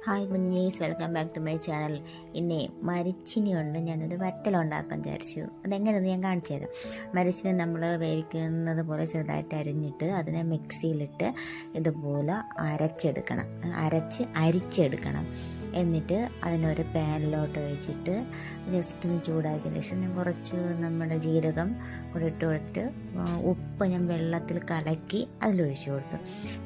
Hi കുഞ്ഞീസ്, welcome back to my channel. ഇന്നേ മരിച്ചിനി കൊണ്ട് ഞാനൊരു വറ്റലുണ്ടാക്കാൻ വിചാരിച്ചു. അതെങ്ങനെയെന്ന് ഞാൻ കാണിച്ചു തരാം. മരിച്ചിനി നമ്മൾ വേവിക്കുന്നത് പോലെ ചെറുതായിട്ട് അരിഞ്ഞിട്ട് അതിനെ മിക്സിയിലിട്ട് ഇതുപോലെ അരിച്ചെടുക്കണം. എന്നിട്ട് അതിനൊരു പാനിലോട്ട് ഒഴിച്ചിട്ട് ജസ്റ്റ് ഒന്ന് ചൂടാക്കിയ ശേഷം ഞാൻ കുറച്ച് നമ്മുടെ ജീരകം കൂടെ ഇട്ട് കൊടുത്ത് ഉപ്പ് ഞാൻ വെള്ളത്തിൽ കലക്കി അതിലൊഴിച്ച് കൊടുത്തു.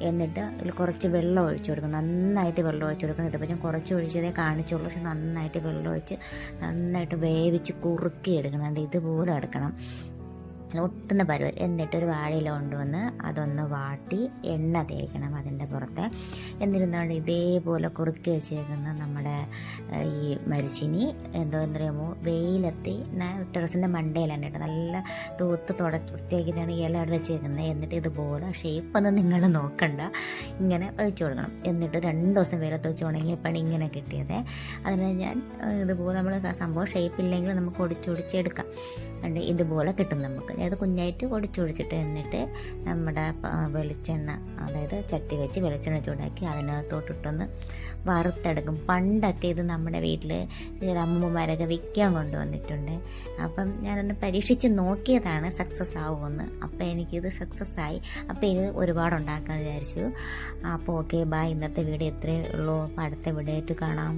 എന്നിട്ട് അതിൽ കുറച്ച് വെള്ളം ഒഴിച്ചു കൊടുക്കും, നന്നായിട്ട് വെള്ളം ഒഴിച്ചു കൊടുക്കണം. ഇതിപ്പോൾ ഞാൻ കുറച്ച് ഒഴിച്ചതേ കാണിച്ചുള്ളൂ, പക്ഷെ നന്നായിട്ട് വെള്ളം ഒഴിച്ച് നന്നായിട്ട് വേവിച്ച് കുറുക്കി എടുക്കണം. ഇതുപോലെ എടുക്കണം, ഒട്ടുന്ന പരുവ. എന്നിട്ടൊരു വാഴയില കൊണ്ടുവന്ന് അതൊന്ന് വാട്ടി എണ്ണ തേക്കണം അതിൻ്റെ പുറത്തെ. എന്നിരുന്നാണ്ട് ഇതേപോലെ കുറുക്കി വെച്ചേക്കുന്ന നമ്മുടെ ഈ മരിച്ചിനി പറയുമ്പോൾ വെയിലെത്തി ടെറസിൻ്റെ മണ്ടയിലാണ് കേട്ടോ, നല്ല തൂത്ത് വൃത്തിയാക്കിയിട്ടാണ് ഇല അവിടെ വെച്ചേക്കുന്നത്. എന്നിട്ട് ഇതുപോലെ ഷേപ്പൊന്നും നിങ്ങൾ നോക്കണ്ട, ഇങ്ങനെ ഒഴിച്ചു കൊടുക്കണം. എന്നിട്ട് 2 ദിവസം വെയിലത്ത് വെച്ച് ഉണങ്ങിയപ്പോഴാണ് ഇങ്ങനെ കിട്ടിയത്. അതിന് ഞാൻ ഇതുപോലെ നമ്മൾ സംഭവം ഷേപ്പില്ലെങ്കിൽ നമുക്ക് ഒടിച്ചെടുക്കാം. ഉണ്ട് ഇതുപോലെ കിട്ടും നമുക്ക്. അത് കുഞ്ഞായിട്ട് ഒടിച്ചൊടിച്ചിട്ട് എന്നിട്ട് നമ്മുടെ വെളിച്ചെണ്ണ, അതായത് ചട്ടി വെച്ച് വെളിച്ചെണ്ണ ചൂടാക്കി അതിനകത്തോട്ടിട്ടൊന്ന് വറുത്തെടുക്കും. പണ്ടൊക്കെ ഇത് നമ്മുടെ വീട്ടിൽ അമ്മൂമ്മമാരൊക്കെ വിൽക്കാൻ കൊണ്ടുവന്നിട്ടുണ്ട്. അപ്പം ഞാനൊന്ന് പരീക്ഷിച്ച് നോക്കിയതാണ് സക്സസ് ആവുമെന്ന്. അപ്പോൾ എനിക്കിത് സക്സസ് ആയി. അപ്പോൾ ഇത് ഒരുപാട് ഉണ്ടാക്കാൻ വിചാരിച്ചു. അപ്പോൾ ഓക്കെ, ബൈ. ഇന്നത്തെ വീഡിയോ ഇത്രയേ ഉള്ളൂ. അപ്പോൾ അടുത്ത വീഡിയോ ആയിട്ട് കാണാം.